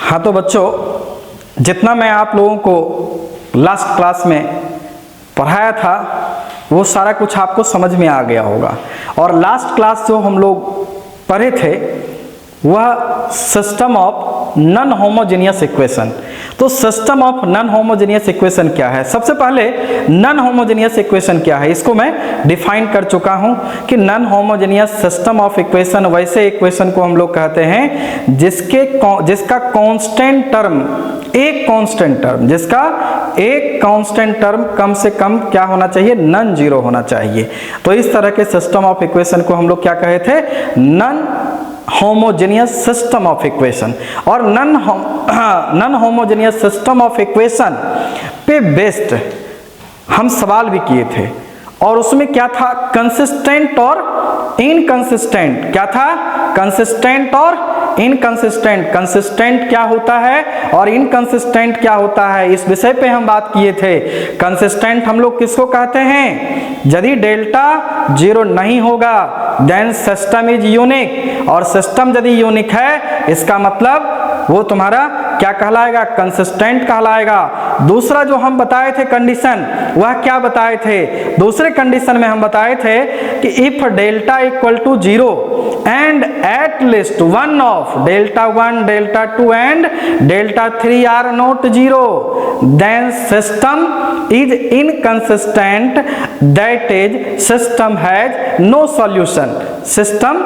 हाँ तो बच्चों, जितना मैं आप लोगों को लास्ट क्लास में पढ़ाया था वो सारा कुछ आपको समझ में आ गया होगा। और लास्ट क्लास जो हम लोग पढ़े थे वह system of non homogeneous equation. तो system of non homogeneous equation क्या है? सबसे पहले नॉन होमोजेनियस इक्वेशन क्या है इसको मैं डिफाइन कर चुका हूं कि non homogeneous system of equation वैसे इक्वेशन को हम लोग कहते हैं जिसका कांस्टेंट टर्म, एक कांस्टेंट टर्म, जिसका एक कांस्टेंट टर्म कम से कम क्या होना चाहिए? नॉन जीरो होना चाहिए। तो इस तरह के सिस्टम ऑफ इक्वेशन को हम लोग क्या कहे थे? Non homogeneous system of equation. और non homogeneous system of equation पे बेस्ड हम सवाल भी किए थे और उसमें क्या था? कंसिस्टेंट और इनकंसिस्टेंट। क्या था? कंसिस्टेंट और इनकंसिस्टेंट। कंसिस्टेंट क्या होता है और इनकंसिस्टेंट क्या होता है, इस विषय पे हम बात किए थे। कंसिस्टेंट हम लोग किसको कहते हैं? यदि डेल्टा जीरो नहीं होगा देन सिस्टम इज यूनिक, और सिस्टम यदि यूनिक है इसका मतलब वो तुम्हारा क्या कहलाएगा? कंसिस्टेंट कहलाएगा। दूसरा जो हम बताए थे कंडीशन, वह क्या बताए थे? दूसरे कंडीशन में हम बताए थे कि if delta equal to zero and at least one of delta 1, delta 2 and delta 3 are not zero then system is inconsistent, that is system has no solution. System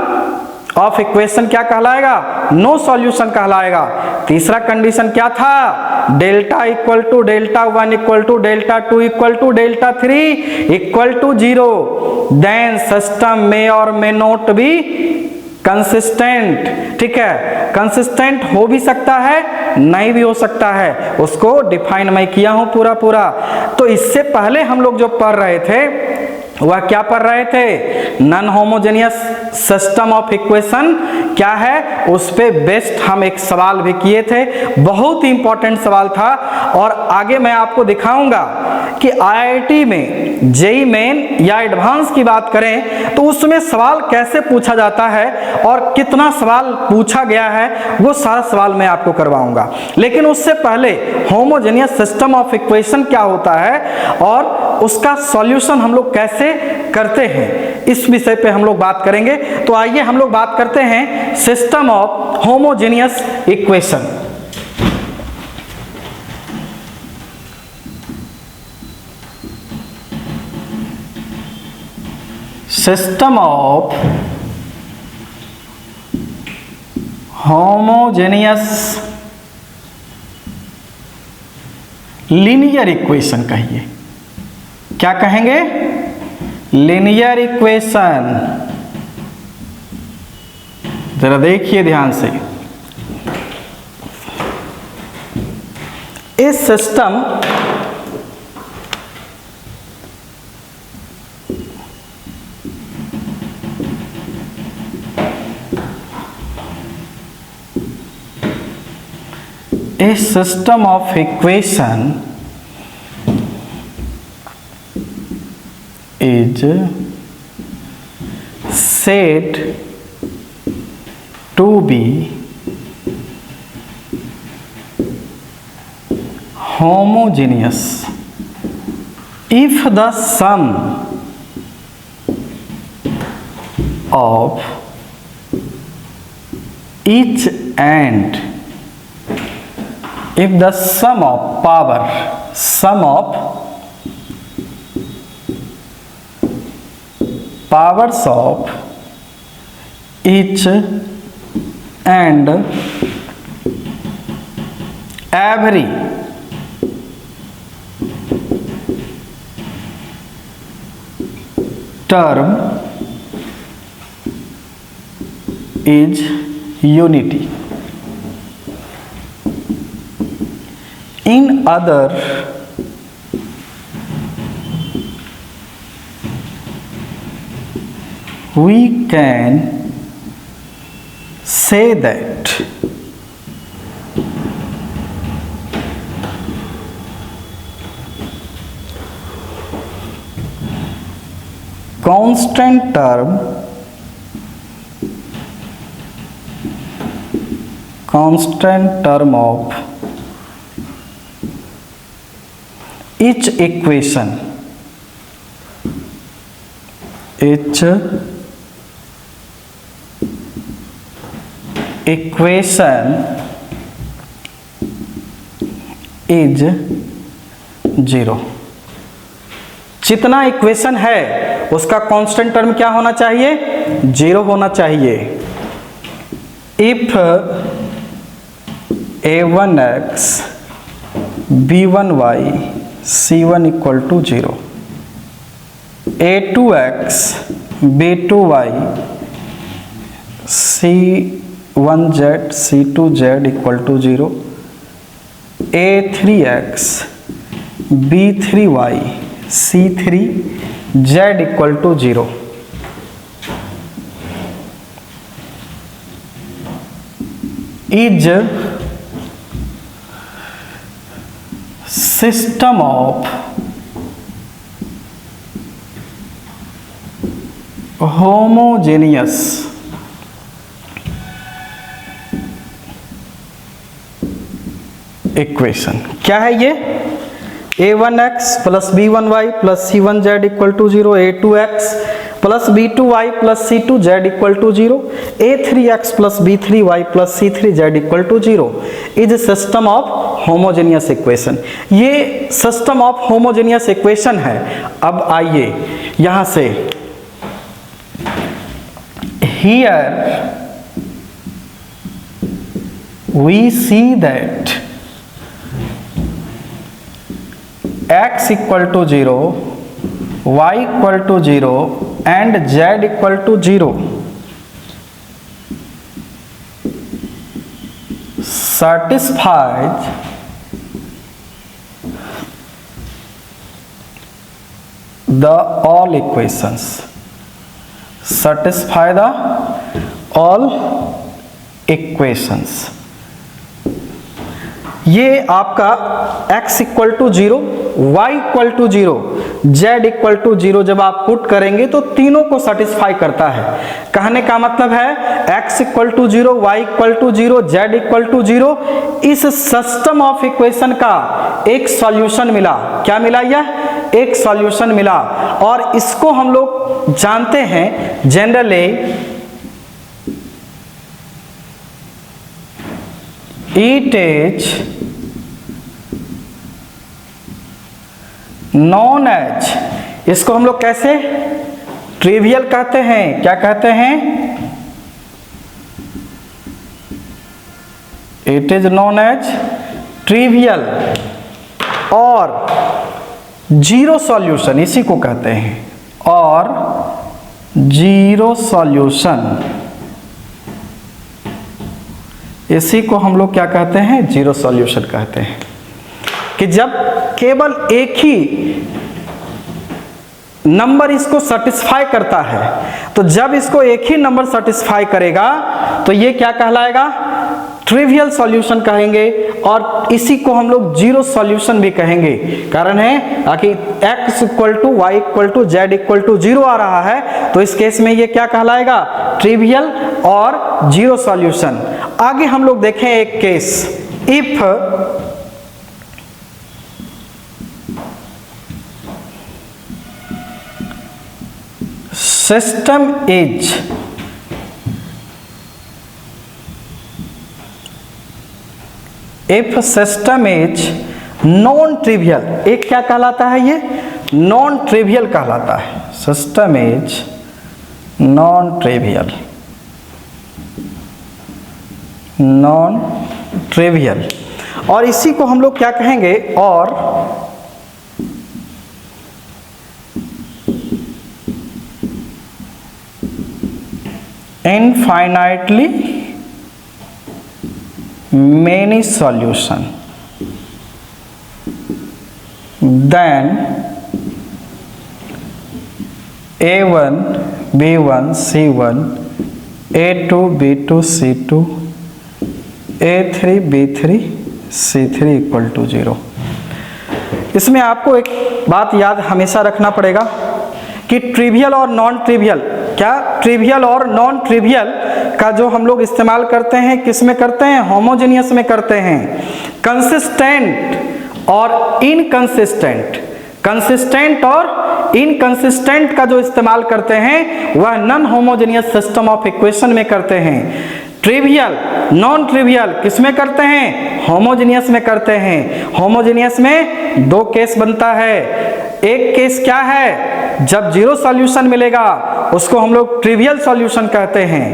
of equation क्या कहलाएगा? No solution कहलाएगा। तीसरा condition क्या था? Delta equal to delta 1 equal to delta 2 equal to delta 3 equal to zero then system may और may not be consistent. ठीक है, consistent हो भी सकता है, नहीं भी हो सकता है, उसको डिफाइन मैं किया हूं पूरा। तो इससे पहले हम लोग जो पढ़ रहे थे वह क्या पढ़ रहे थे? Non homogeneous system of equation क्या है, उस पे बेस्ड हम एक सवाल भी किए थे। बहुत ही इंपॉर्टेंट सवाल था और आगे मैं आपको दिखाऊंगा कि आईआईटी में जेईई मेन या एडवांस की बात करें तो उसमें सवाल कैसे पूछा जाता है और कितना सवाल पूछा गया है, वो सारा सवाल मैं आपको करवाऊंगा। लेकिन उससे पहले होमोजेनियस सिस्टम ऑफ इक्वेशन क्या होता है और उसका सॉल्यूशन हम लोग कैसे करते हैं, इस विषय पे हम लोग बात करेंगे। तो आइए हम लोग बात करते हैं system of homogeneous equation. System of homogeneous linear equation कहिए। क्या कहेंगे? Linear equation. जरा देखिए ध्यान से, इस system of equation is said to be homogeneous if the sum of each and if the sum of powers of each and every term is unity. In other we can say that constant term constant term of each equation is 0। जितना equation है उसका constant term क्या होना चाहिए? 0 होना चाहिए। If a1x b1y c1 equal to 0, a2x b2y c1z c2z equal to 0, a3x b3y c3z equal to 0। Is system of homogeneous equation. क्या है ये? a1x plus b1y plus c1z equal to 0, a2x plus b2y plus c2z equal to 0, a3x plus b3y plus c3z equal to 0 is system of homogeneous equation. ये system of homogeneous equation है। अब आइए यहां से, here we see that x equal to 0, y equal to 0 and z equal to 0 satisfies the all equations, satisfy the all equations। ये आपका x equal to 0, y equal to 0, z equal to 0 जब आप put करेंगे तो तीनों को satisfy करता है। कहने का मतलब है x equal to 0, y equal to 0, z equal to 0। इस सिस्टम ऑफ इक्वेशन का एक सॉल्यूशन मिला। क्या मिला? यह एक सॉल्यूशन मिला और इसको हम लोग जानते हैं generally it is known as, इसको हम लोग कैसे ट्रिवियल कहते हैं? क्या कहते हैं? It is known as trivial और जीरो सॉल्यूशन इसी को कहते हैं, और जीरो सॉल्यूशन इसी को हम लोग क्या कहते हैं? जीरो सॉल्यूशन कहते हैं। कि जब केवल एक ही नंबर इसको सेटिस्फाई करता है, तो जब इसको एक ही नंबर सेटिस्फाई करेगा तो ये क्या कहलाएगा? ट्रिवियल सॉल्यूशन कहेंगे, और इसी को हम लोग जीरो सॉल्यूशन भी कहेंगे। कारण है कि x equal to y equal to z equal to 0 आ रहा है, तो इस केस में ये क्या कहलाएगा? ट्रिवियल और जीरो सॉल्यूशन। आगे हम लोग देखें एक case, if system is non trivial, एक क्या कहलाता है? ये नॉन ट्रिवियल कहलाता है। System is non trivial, non trivial, और इसी को हम लोग क्या कहेंगे? और infinitely many solution, then a1 b1 c1 a2 b2 c2 a3 b3 c3 equal to 0। इसमें आपको एक बात याद हमेशा रखना पड़ेगा कि ट्रिवियल और नॉन ट्रिवियल, क्या ट्रिवियल और नॉन ट्रिवियल का जो हम लोग इस्तेमाल करते हैं किस में करते हैं, होमोजेनियस में करते हैं। कंसिस्टेंट और इनकंसिस्टेंट, कंसिस्टेंट और इनकंसिस्टेंट का जो इस्तेमाल करते हैं वह non homogeneous system of equation में करते हैं। ट्रिवियल नॉन ट्रिवियल किस में करते हैं, होमोजेनियस में करते हैं। होमोजेनियस में दो केस बनता है, एक केस क्या है, जब जीरो सॉल्यूशन मिलेगा उसको हम लोग ट्रिवियल सॉल्यूशन कहते हैं।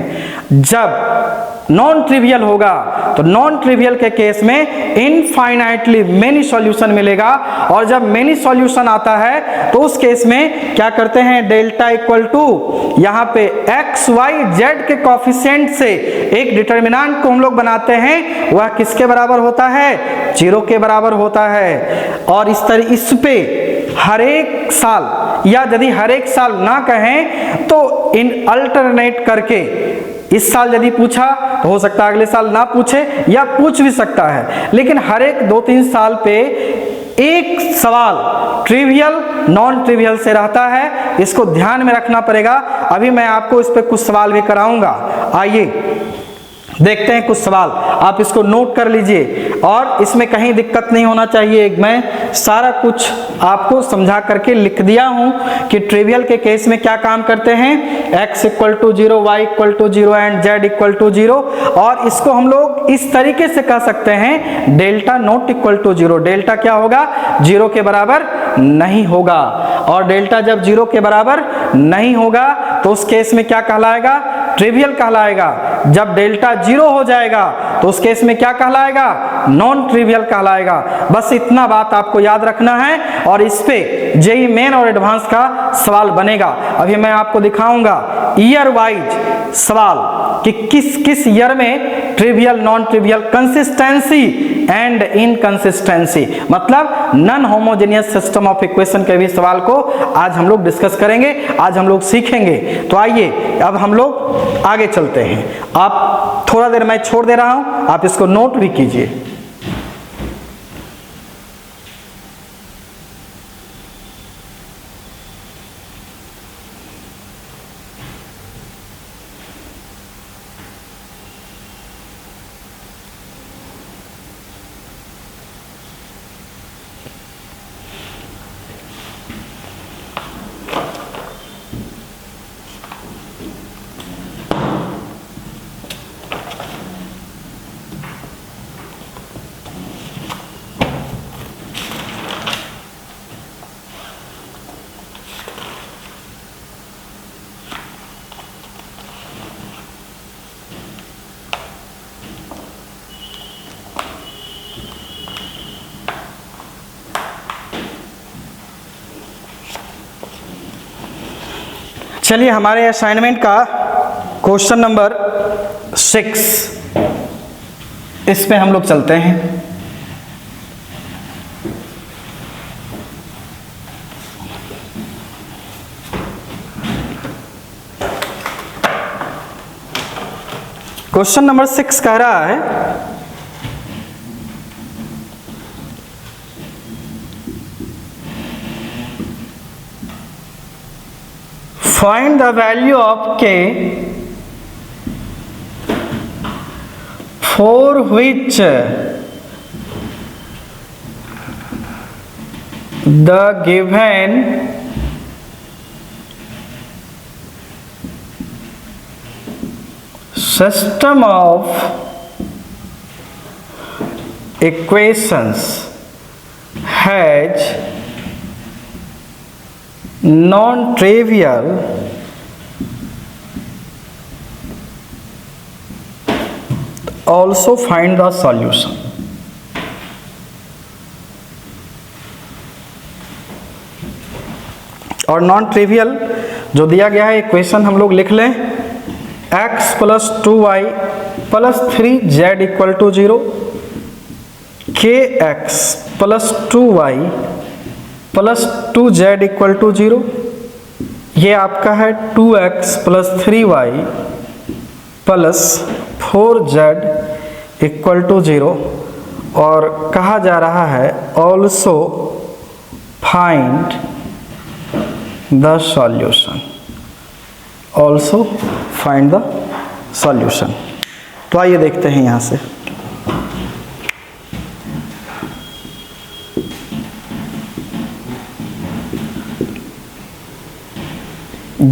जब नॉन ट्रिवियल होगा तो नॉन ट्रिवियल के केस में इनफाइनाइटली मेनी सॉल्यूशन मिलेगा, और जब मेनी सॉल्यूशन आता है तो उस केस में क्या करते हैं, डेल्टा इक्वल टू यहाँ पे एक्स वाई जेड के कोफिशिएंट से एक डिटर्मिनेंट को हम लोग बनाते हैं, वह किसके बराबर होता है, जीरो के बराबर होता है। और इस पे हर एक साल, या यदि हर एक साल ना कहें तो इन अल्टरनेट करके, इस साल यदि पूछा तो हो सकता है अगले साल ना पूछे या पूछ भी सकता है, लेकिन हर एक 2-3 साल पे एक सवाल ट्रिवियल नॉन ट्रिवियल से रहता है, इसको ध्यान में रखना पड़ेगा। अभी मैं आपको इस पे कुछ सवाल भी कराऊंगा, आइए देखते हैं कुछ सवाल, आप इसको नोट कर लीजिए और इसमें कहीं दिक्कत नहीं होना चाहिए। मैं सारा कुछ आपको समझा करके लिख दिया हूं कि ट्रिवियल के केस में क्या काम करते हैं, x equal to 0, y equal to 0 and z equal to 0, और इसको हम लोग इस तरीके से कह सकते हैं delta not equal to 0। Delta क्या होगा, 0 के बराबर नहीं होगा, और डेल्टा जब 0 के बराबर नहीं होगा तो उस केस में क्या कहलाएगा, ट्रिवियल कहलाएगा। जब डेल्टा 0 हो जाएगा तो उस केस में क्या कहलाएगा, नॉन ट्रिवियल कहलाएगा। बस इतना बात आपको याद रखना है, और इस पे जेईई मेन और एडवांस का सवाल बनेगा। अभी मैं आपको दिखाऊंगा ईयर वाइज सवाल कि किस किस ईयर में trivial non trivial, consistency and inconsistency, मतलब non homogeneous system of equation के भी सवाल को आज हम लोग डिस्कस करेंगे, आज हम लोग सीखेंगे। तो आइए अब हम लोग आगे चलते हैं। आप थोड़ा देर मैं छोड़ दे रहा हूं, आप इसको नोट भी कीजिए। चलिए हमारे असाइनमेंट का क्वेश्चन नंबर 6, इस पे हम लोग चलते हैं। क्वेश्चन नंबर 6 कह रहा है find the value of k for which the given system of equations has non-trivial also find the solution। और नॉन ट्रिवियल जो दिया गया है इक्वेशन हम लोग लिख लें, x plus 2y plus 3z equal to 0, kx plus 2y plus 2z equal to 0, ये आपका है 2x plus 3y plus 4z equal to 0, और कहा जा रहा है also find the solution, also find the solution. तो आइए देखते हैं यहाँ से।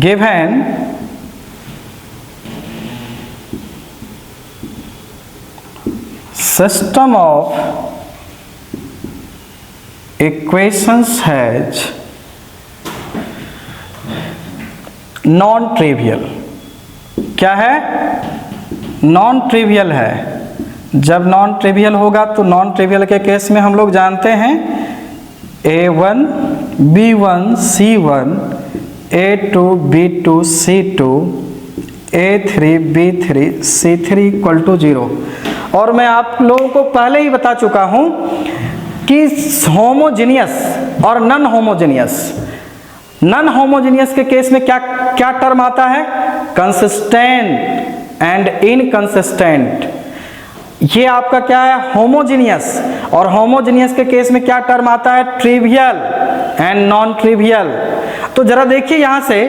Given system of equations has non trivial, क्या है? नॉन ट्रिवियल है। जब नॉन ट्रिवियल होगा तो नॉन ट्रिवियल के केस में हम लोग जानते हैं A1 B1 C1 A2 B2 C2 A3 B3 C3 equal to 0। और मैं आप लोगों को पहले ही बता चुका हूं कि होमोजेनियस और नॉन होमोजेनियस, नॉन होमोजेनियस के केस में क्या क्या टर्म आता है? Consistent and inconsistent. ये आपका क्या है? होमोजेनियस। और होमोजेनियस के केस में क्या टर्म आता है? Trivial and non trivial. तो जरा देखिए यहां से,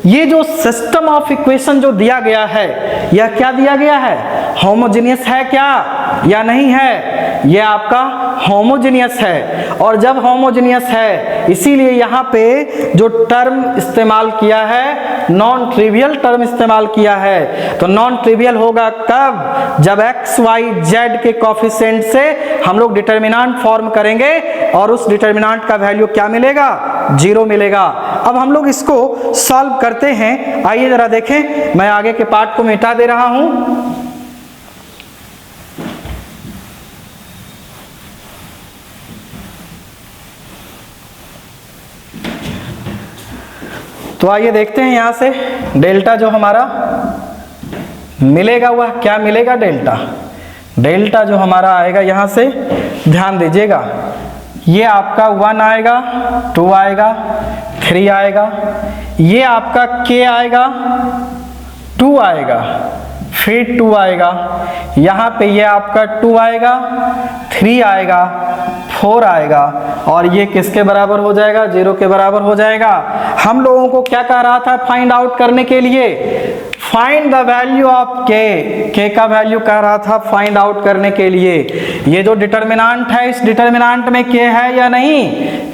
ये जो सिस्टम ऑफ इक्वेशन जो दिया गया है, यह क्या दिया गया है? होमोजेनियस है क्या या नहीं है? यह आपका होमोजेनियस है। और जब होमोजेनियस है, इसीलिए यहाँ पे जो टर्म इस्तेमाल किया है, नॉन ट्रिवियल टर्म इस्तेमाल किया है। तो नॉन ट्रिवियल होगा कब? जब x y z के कोफिशिएंट से हम लोग डिटर्मिनेंट फॉर्म करेंगे और उस डिटर्मिनेंट का वैल्यू क्या मिलेगा? 0 मिलेगा। अब हम लोग इसको सॉल्व करते हैं। आइए जरा देखें, मैं आगे के पार्ट को मिटा दे रहा हूं। तो आइए देखते हैं यहां से डेल्टा जो हमारा मिलेगा वह क्या मिलेगा? डेल्टा, डेल्टा जो हमारा आएगा यहां से ध्यान दीजिएगा, ये आपका 1 आएगा, 2 आएगा, 3 आएगा, ये आपका k आएगा, 2 आएगा, फिर 2 आएगा, यहाँ पे ये आपका 2 आएगा, 3 आएगा, 4 आएगा, और ये किसके बराबर हो जाएगा? 0 के बराबर हो जाएगा। हम लोगों को क्या कह रहा था फाइंड आउट करने के लिए? Find the value of k का वैल्यू कह रहा था फाइंड आउट करने के लिए। ये जो डिटर्मिनेंट है, इस डिटर्मिनेंट में k है या नहीं?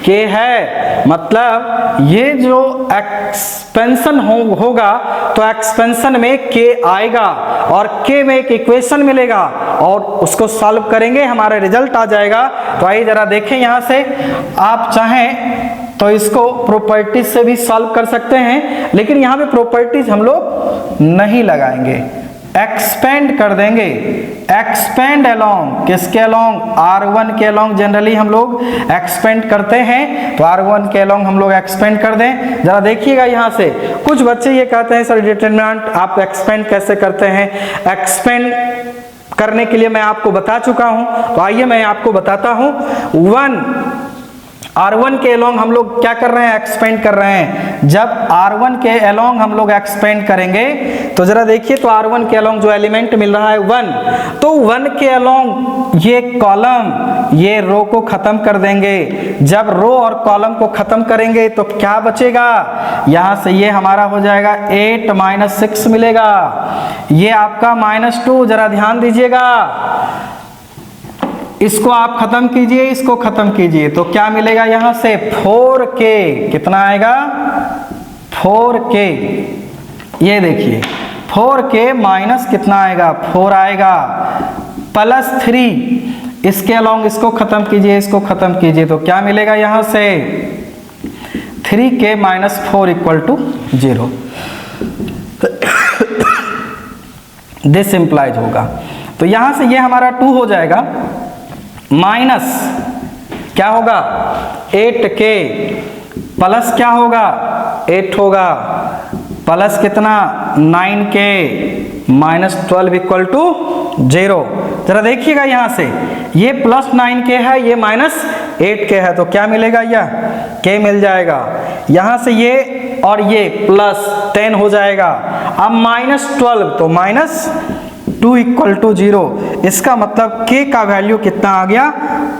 k है, मतलब ये जो एक्सपेंशन होगा तो एक्सपेंशन में k आएगा और k में एक इक्वेशन मिलेगा और उसको सॉल्व करेंगे, हमारा रिजल्ट आ जाएगा। तो आइए जरा देखें यहां से, आप चाहें तो इसको प्रॉपर्टीज से भी सॉल्व कर सकते हैं, लेकिन यहाँ पे प्रॉपर्टीज हम लोग नहीं लगाएंगे, एक्सपेंड कर देंगे। एक्सपेंड अलोंग, किसके अलोंग? R1 के अलोंग जनरली हम लोग एक्सपेंड करते हैं, तो R1 के अलोंग हम लोग एक्सपेंड कर दें। जरा देखिएगा यहाँ से, कुछ बच्चे ये कहते हैं सर डिटरमिनेंट आप एक्सपेंड कैसे करते हैं? एक्सपेंड करने के लिए मैं आपको बता चुका हूं, तो आइए मैं आपको बताता हूं। R1 के अलोंग हम लोग क्या कर रहे हैं? एक्सपेंड कर रहे हैं। जब R1 के अलोंग हम लोग एक्सपेंड करेंगे तो जरा देखिए, तो R1 के अलोंग जो एलिमेंट मिल रहा है 1, तो 1 के अलोंग ये कॉलम ये रो को खत्म कर देंगे। जब रो और कॉलम को खत्म करेंगे तो क्या बचेगा? यहां से ये हमारा हो जाएगा 8 - 6 मिलेगा, ये आपका -2। जरा ध्यान दीजिएगा, इसको आप खत्म कीजिए, इसको खत्म कीजिए, तो क्या मिलेगा यहां से? 4k। कितना आएगा? 4k। ये देखिए 4k माइनस कितना आएगा? 4 आएगा, +3। इसके अलोंग इसको खत्म कीजिए, इसको खत्म कीजिए, तो क्या मिलेगा यहां से? 3k - 4 = 0। दिस इंप्लाइज होगा। तो यहां से ये हमारा 2 हो जाएगा, माइनस क्या होगा? 8k, प्लस क्या होगा? 8 होगा, प्लस कितना? 9k -12 = 0। जरा देखिएगा यहां से, ये +9k है, ये -8k है, तो क्या मिलेगा? यह k मिल जाएगा। यहां से ये और ये +10 हो जाएगा। अब -12 तो -2 = 0। इसका मतलब k का वैल्यू कितना आ गया?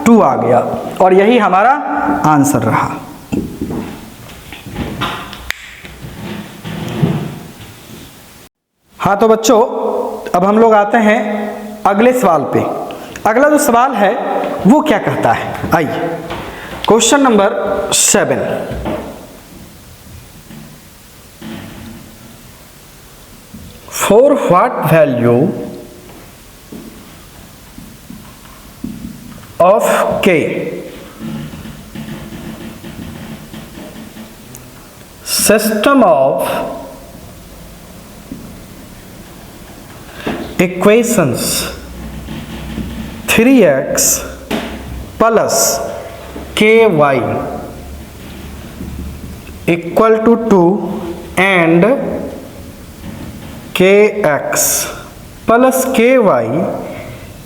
2 आ गया, और यही हमारा आंसर रहा। हाँ तो बच्चों, अब हम लोग आते हैं अगले सवाल पे। अगला जो सवाल है वो क्या कहता है, आइए question number 7। For what value of k system of equations 3x plus ky equal to 2 and kx plus ky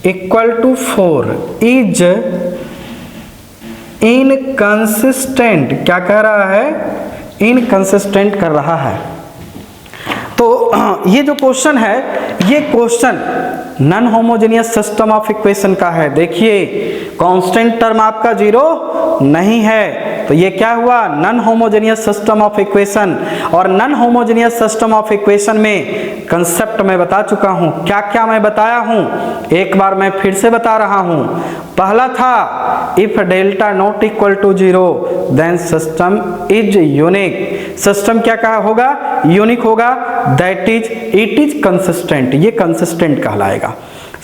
equal to 4 is inconsistent। क्या कह रहा है? इनकंसिस्टेंट कर रहा है। तो ये जो क्वेश्चन है, ये question non homogeneous system of equation का है। देखिए कांस्टेंट टर्म आपका 0 नहीं है, तो ये क्या हुआ? Non homogeneous system of equation. और non homogeneous system of equation में कंसेप्ट मैं बता चुका हूं। क्या क्या मैं बताया हूं, एक बार मैं फिर से बता रहा हूं। पहला था if delta not equal to 0 then system is unique. System क्या कहा होगा? यूनिक होगा। That is it is consistent, ये कंसिस्टेंट कहलाएगा।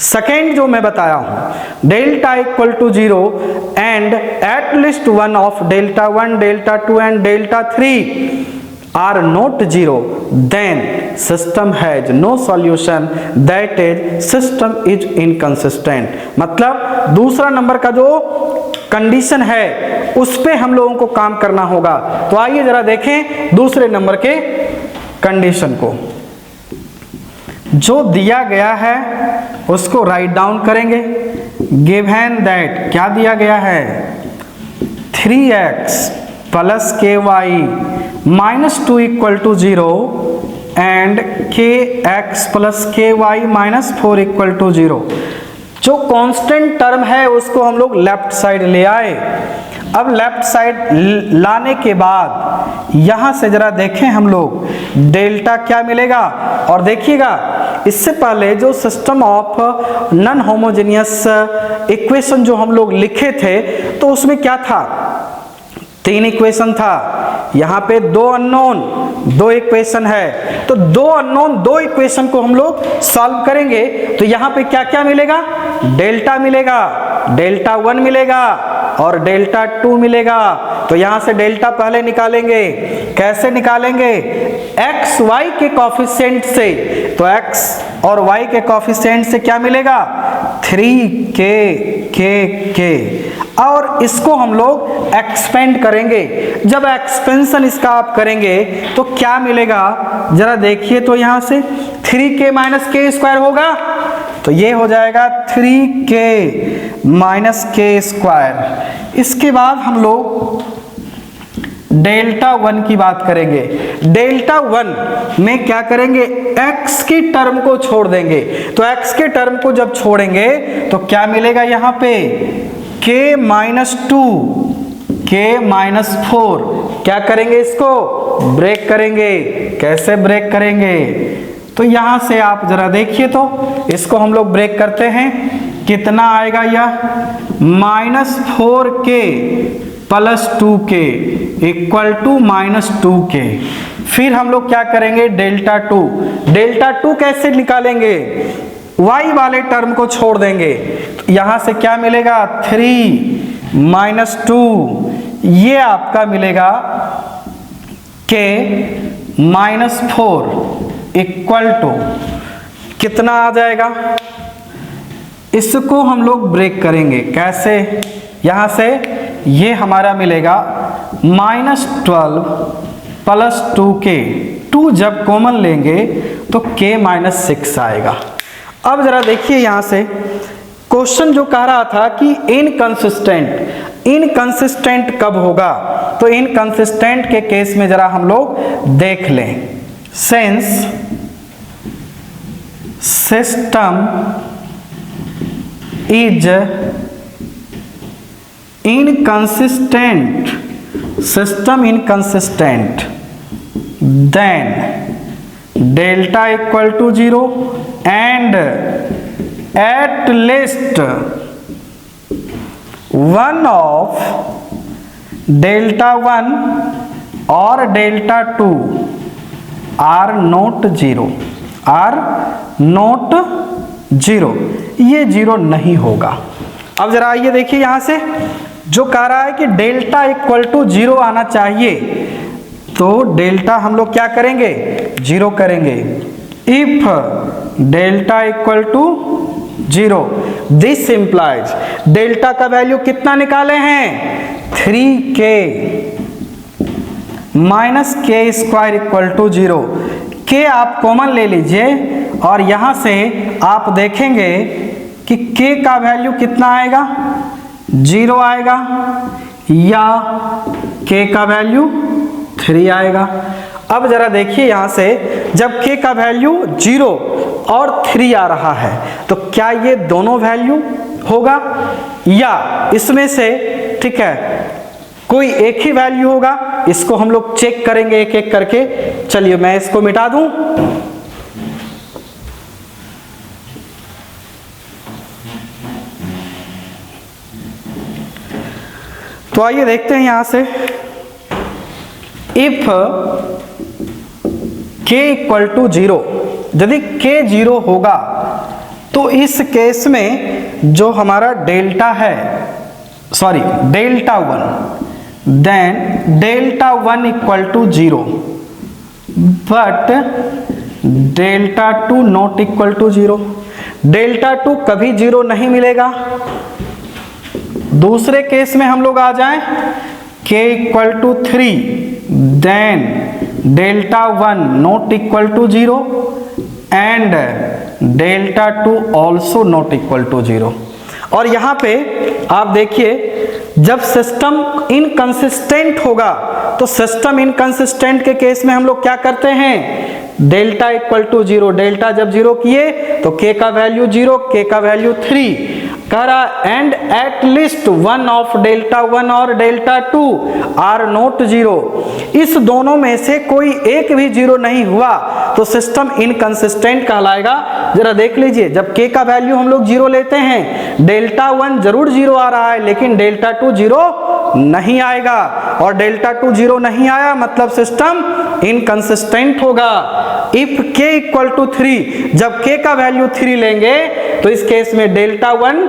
सेकेंड जो मैं बताया हूं, delta equal to 0 and at least one of delta 1, delta 2 and delta 3 are not 0 then system has no solution, that is system is inconsistent. मतलब दूसरा number का जो कंडीशन है उस पे हम लोगों को काम करना होगा। तो आइए जरा देखें दूसरे नंबर के कंडीशन को। जो दिया गया है उसको राइट डाउन करेंगे। गिवन दैट क्या दिया गया है? 3x plus ky minus 2 equal to 0 and kx plus ky minus 4 equal to 0। जो कांस्टेंट टर्म है उसको हम लोग लेफ्ट साइड ले आए। अब लेफ्ट साइड लाने के बाद यहां से जरा देखें हम लोग डेल्टा क्या मिलेगा। और देखिएगा इससे पहले जो system of non homogeneous equation जो हम लोग लिखे थे तो उसमें क्या था? 3 इक्वेशन था। यहाँ पे 2 अननोन 2 इक्वेशन है। तो 2 अननोन 2 इक्वेशन को हम लोग सॉल्व करेंगे तो यहाँ पे क्या क्या मिलेगा? डेल्टा मिलेगा, डेल्टा 1 मिलेगा और डेल्टा 2 मिलेगा। तो यहाँ से डेल्टा पहले निकालेंगे। कैसे निकालेंगे? x y के कॉफिशिएंट से। तो x और y के कॉफिशिएंट से क्या मिलेगा? 3k और इसको हम लोग एक्सपेंड करेंगे। जब एक्सपेंशन इसका आप करेंगे तो क्या मिलेगा? जरा देखिए तो यहाँ से 3k माइनस के स्क्वायर होगा, तो ये हो जाएगा 3k माइनस के स्क्वायर। इसके बाद हम लोग डेल्टा 1 की बात करेंगे। डेल्टा 1 में क्या करेंगे? x की टर्म को छोड़ देंगे। तो x के टर्म को जब छोड़ेंगे तो क्या मिलेगा? यहाँ पे k माइनस 2, k माइनस 4। क्या करेंगे? इसको ब्रेक करेंगे। कैसे ब्रेक करेंगे? तो यहां से आप जरा देखिए तो इसको हम लोग ब्रेक करते हैं। कितना आएगा यह? Minus 4k plus 2k equal to minus 2k। फिर हम लोग क्या करेंगे? डेल्टा 2। डेल्टा 2 कैसे निकालेंगे? y वाले टर्म को छोड़ देंगे। तो यहां से क्या मिलेगा? 3 माइनस 2, ये आपका मिलेगा k माइनस 4 इक्वल टू कितना आ जाएगा? इसको हम लोग ब्रेक करेंगे। कैसे? यहां से ये हमारा मिलेगा माइनस 12 प्लस 2k। 2 जब कॉमन लेंगे तो k माइनस 6 आएगा। अब जरा देखिए यहां से क्वेश्चन जो कह रहा था कि इनकंसिस्टेंट, इनकंसिस्टेंट कब होगा? तो इनकंसिस्टेंट के केस में जरा हम लोग देख लें। Since system is inconsistent, system inconsistent, then delta equal to 0 and at least one of delta 1 और delta 2 are not 0, are not 0, ये 0 नहीं होगा। अब जरा आइए देखिए यहां से जो कह रहा है कि डेल्टा इक्वल टू 0 आना चाहिए, तो डेल्टा हम लोग क्या करेंगे, 0 करेंगे। If delta equal to 0, this implies delta का वैल्यू कितना निकाले हैं, 3k माइनस के स्क्वायर इक्वल टू 0। के आप कॉमन ले लीजिए और यहां से आप देखेंगे कि k का वैल्यू कितना आएगा, 0 आएगा या k का वैल्यू 3 आएगा। अब जरा देखिए यहां से जब k का वैल्यू 0 और 3 आ रहा है तो क्या ये दोनों वैल्यू होगा या इसमें से, ठीक है, कोई एक ही वैल्यू होगा। इसको हम लोग चेक करेंगे एक एक करके। चलिए मैं इसको मिटा दूं। तो आइए देखते हैं यहां से, इफ k इक्वल टू 0, यदि k 0 होगा तो इस केस में जो हमारा डेल्टा है, sorry delta 1, then delta 1 equal to 0 but delta 2 not equal to 0। Delta 2 कभी 0 नहीं मिलेगा। दूसरे केस में हम लोग आ जाएं, k equal to 3, then delta 1 not equal to 0 and delta 2 also not equal to 0। और यहां पे आप देखिए जब सिस्टम इनकंसिस्टेंट होगा तो सिस्टम इनकंसिस्टेंट के केस में हम लोग क्या करते हैं, डेल्टा इक्वल टू 0, डेल्टा जब 0 किए तो k का वैल्यू 0, k का वैल्यू 3 करा and at least one of delta 1 और डेल्टा 2 आर नॉट 0। इस दोनों में से कोई एक भी 0 नहीं हुआ तो सिस्टम इनकंसिस्टेंट कहलाएगा। जरा देख लीजिए जब k का वैल्यू हम लोग 0 लेते हैं, डेल्टा 1 जरूर 0 आ रहा है लेकिन डेल्टा 2 0 नहीं आएगा, और डेल्टा 2 0 नहीं आया मतलब सिस्टम इनकंसिस्टेंट होगा। इफ k इक्वल टू 3, जब k का वैल्यू 3 लेंगे तो इस केस में डेल्टा 1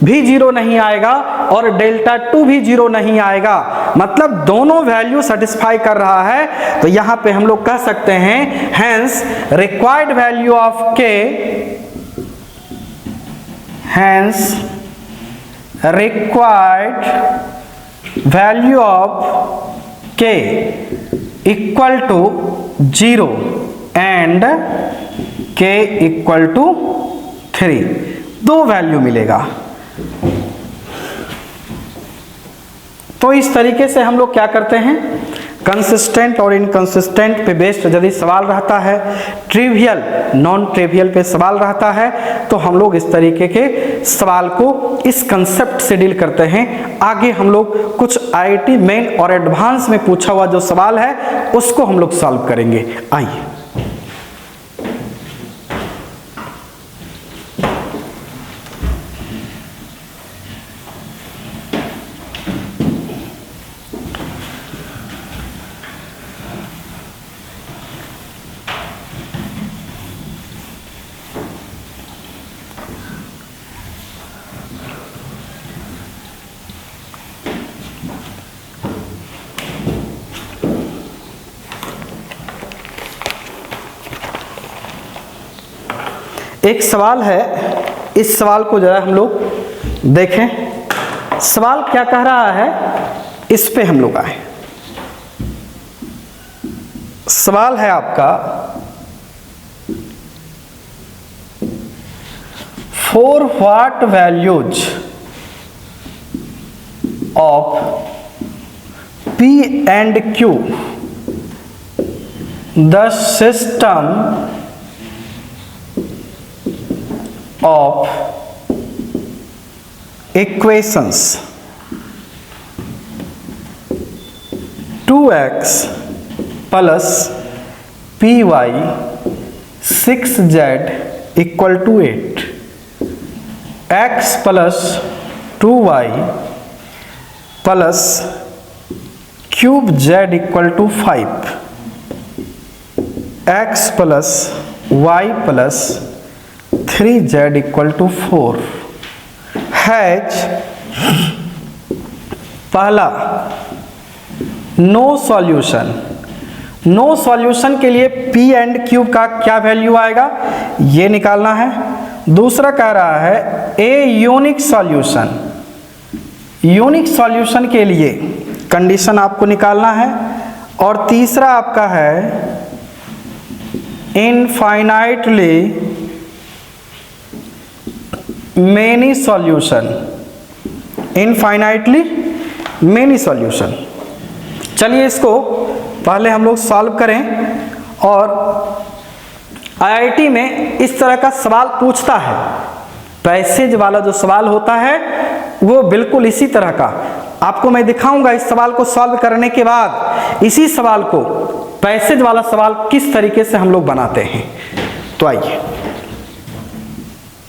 भी 0 नहीं आएगा और डेल्टा 2 भी 0 नहीं आएगा, मतलब दोनों वैल्यू सेटिस्फाई कर रहा है। तो यहां पे हम लोग कह सकते हैं hence required value of k, hence required value of k equal to 0 and k equal to 3, दो वैल्यू मिलेगा। तो इस तरीके से हम लोग क्या करते हैं, कंसिस्टेंट और इनकंसिस्टेंट पे बेस्ड यदि सवाल रहता है, ट्रिवियल नॉन ट्रिवियल पे सवाल रहता है, तो हम लोग इस तरीके के सवाल को इस कंसेप्ट से डील करते हैं। आगे हम लोग कुछ IIT मेन और एडवांस में पूछा हुआ जो सवाल है उसको हम लोग सॉल्व करेंगे। आइए एक सवाल है, इस सवाल को जरा हम लोग देखें। सवाल क्या कह रहा है इस पे हम लोग आए। सवाल है आपका, for what values of P and Q the system of equations 2x plus p y 6z equal to 8, x plus 2y plus q z equal to 5, x plus y plus 3z equal to 4 has पहला no solution. No solution के लिए p and cube का क्या value आएगा ये निकालना है। दूसरा कह रहा है a unique solution. Unique solution के लिए कंडीशन आपको निकालना है। और तीसरा आपका है infinitely many solution. Infinitely many solution. चलिए इसको पहले हम लोग सॉल्व करें। और आईआईटी में इस तरह का सवाल पूछता है, पैसेज वाला जो सवाल होता है वो बिल्कुल इसी तरह का आपको मैं दिखाऊंगा। इस सवाल को सॉल्व करने के बाद इसी सवाल को पैसेज वाला सवाल किस तरीके से हम लोग बनाते हैं। तो आइए,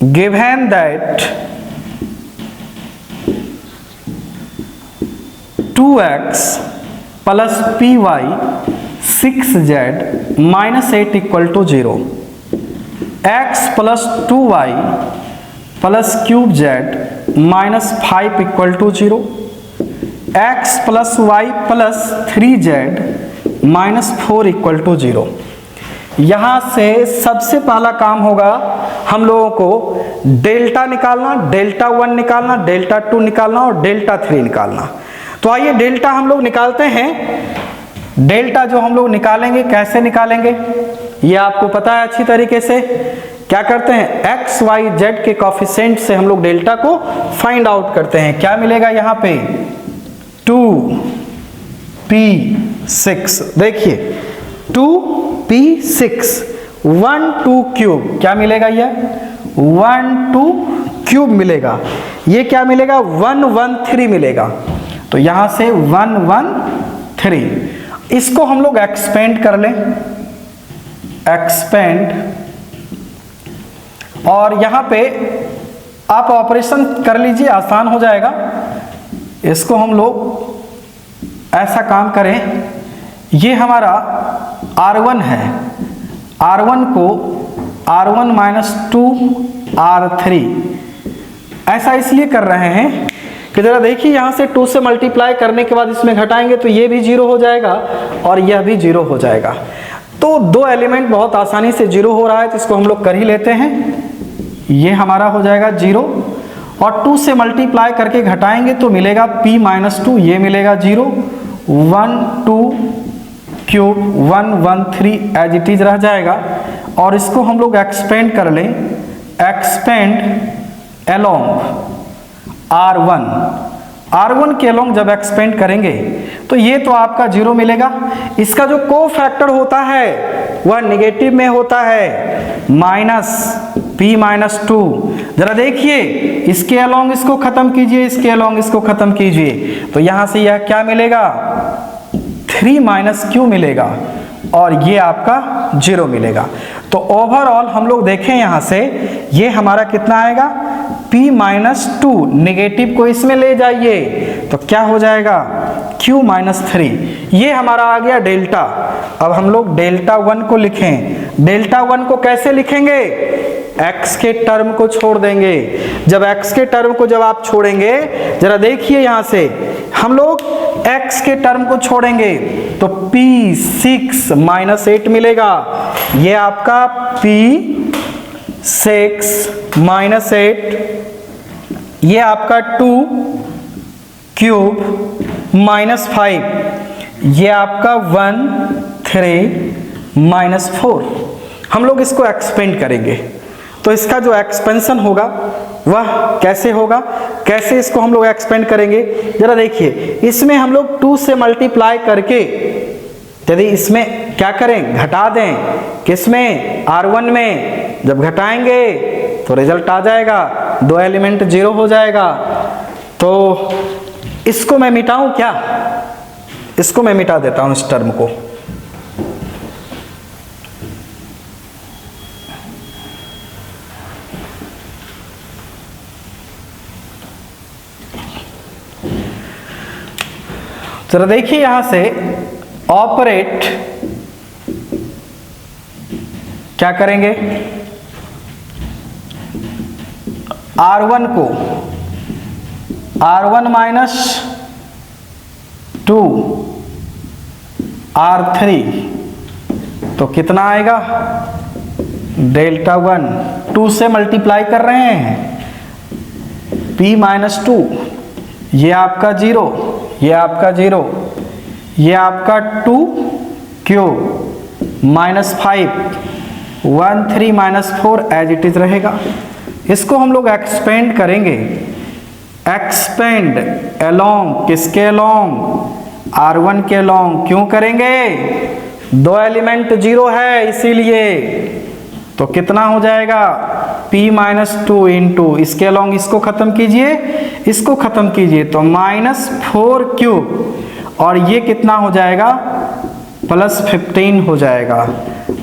given that 2x plus p y 6z minus 8 equal to 0, x plus 2y plus q z minus 5 equal to 0, x plus y plus 3z minus 4 equal to 0। यहाँ से सबसे पहला काम होगा हम लोगों को डेल्टा निकालना, डेल्टा 1 निकालना, डेल्टा 2 निकालना और डेल्टा 3 निकालना। तो आइए डेल्टा हम लोग निकालते हैं। डेल्टा जो हम लोग निकालेंगे कैसे निकालेंगे ये आपको पता है अच्छी तरीके से। क्या करते हैं, एक्स वाई जेड के कोफिशिएंट से हम लोग डेल्टा को फाइंड आउट करते हैं। क्या मिलेगा यहाँ पे 2p6, देखिए 2p6 1 2 क्यूब क्या मिलेगा, ये 1 2 क्यूब मिलेगा। ये क्या मिलेगा 1 1 3 मिलेगा। तो यहां से 1 1 3 इसको हम लोग एक्सपेंड कर लें, एक्सपेंड। और यहां पे आप ऑपरेशन कर लीजिए, आसान हो जाएगा। इसको हम लोग ऐसा काम करें, ये हमारा R1 है, R1 को R1 माइनस 2 R3 ऐसा इसलिए कर रहे हैं कि जरा देखिए यहाँ से 2 से मल्टीप्लाई करने के बाद इसमें घटाएंगे तो ये भी 0 हो जाएगा और यह भी 0 हो जाएगा। तो दो एलिमेंट बहुत आसानी से 0 हो रहा है तो इसको हम लोग कर ही लेते हैं। ये हमारा हो जाएगा 0 और 2 से मल्टीप्लाई करके घटाएंगे तो मिलेगा p माइनस 2, ये मिलेगा 0, 1 2 क्यूब 1 1 3 एज इट इज रह जाएगा। और इसको हम लोग एक्सपेंड कर लें, एक्सपेंड अलोंग R1, R1 के अलोंग जब एक्सपेंड करेंगे तो ये तो आपका 0 मिलेगा। इसका जो कोफैक्टर होता है वह निगेटिव में होता है, माइनस p माइनस 2। जरा देखिए इसके अलोंग इसको खत्म कीजिए, इसके अलोंग इसको खत्म कीजिए तो यहां से यह क्या मिलेगा 3 माइनस q मिलेगा और ये आपका 0 मिलेगा। तो ओवरऑल हम लोग देखें यहाँ से ये हमारा कितना आएगा p माइनस 2, निगेटिव को इसमें ले जाइए तो क्या हो जाएगा q माइनस 3। ये हमारा आ गया डेल्टा। अब हम लोग डेल्टा 1 को लिखें। डेल्टा 1 को कैसे लिखेंगे, x के टर्म को छोड़ देंगे। जब x के टर्म को जब आप छोड़ेंगे, जरा देखिए यहाँ से हम लोग x के टर्म को छोड़ेंगे तो p6 माइनस 8 मिलेगा। ये आपका p6 माइनस 8, ये आपका 2 क्यूब माइनस 5, ये आपका 1 3 माइनस 4। हम लोग इसको एक्सपेंड करेंगे तो इसका जो एक्सपेंशन होगा वह कैसे होगा, कैसे इसको हम लोग एक्सपेंड करेंगे। जरा देखिए इसमें हम लोग 2 से मल्टीप्लाई करके यदि इसमें क्या करें घटा दें, किसमें R1 में, जब घटाएंगे तो रिजल्ट आ जाएगा, 2 एलिमेंट 0 हो जाएगा। तो इसको मैं मिटाऊं क्या, इसको मैं मिटा देता हूं इस टर्म को। जरा देखिए यहां से ऑपरेट क्या करेंगे, R1 को R1 माइनस 2 R3 तो कितना आएगा, डेल्टा 1 2 से मल्टीप्लाई कर रहे हैं, P माइनस 2, ये आपका 0, ये आपका 0, ये आपका 2 q minus 5 1 3 minus 4 as it is रहेगा। इसको हम लोग एक्सपेंड करेंगे, एक्सपेंड अलोंग, किसके अलोंग, R1 के अलोंग। क्यों करेंगे, दो एलिमेंट 0 है इसीलिए। तो कितना हो जाएगा, P माइनस 2 इंटू इसके अलोंग, इसको खत्म कीजिए, इसको खत्म कीजिए, तो माइनस 4 क्यूब, और ये कितना हो जाएगा, प्लस 15 हो जाएगा।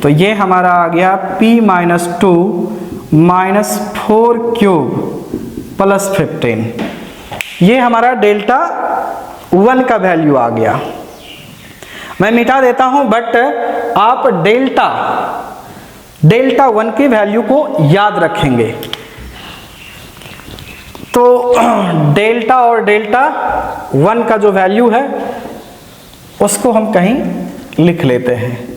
तो ये हमारा आ गया P minus 2 minus 4 q plus 15। ये हमारा डेल्टा 1 का वैल्यू आ गया। मैं मिटा देता हूं, बट आप डेल्टा 1 के वैल्यू को याद रखेंगे। तो डेल्टा और डेल्टा 1 का जो वैल्यू है उसको हम कहीं लिख लेते हैं।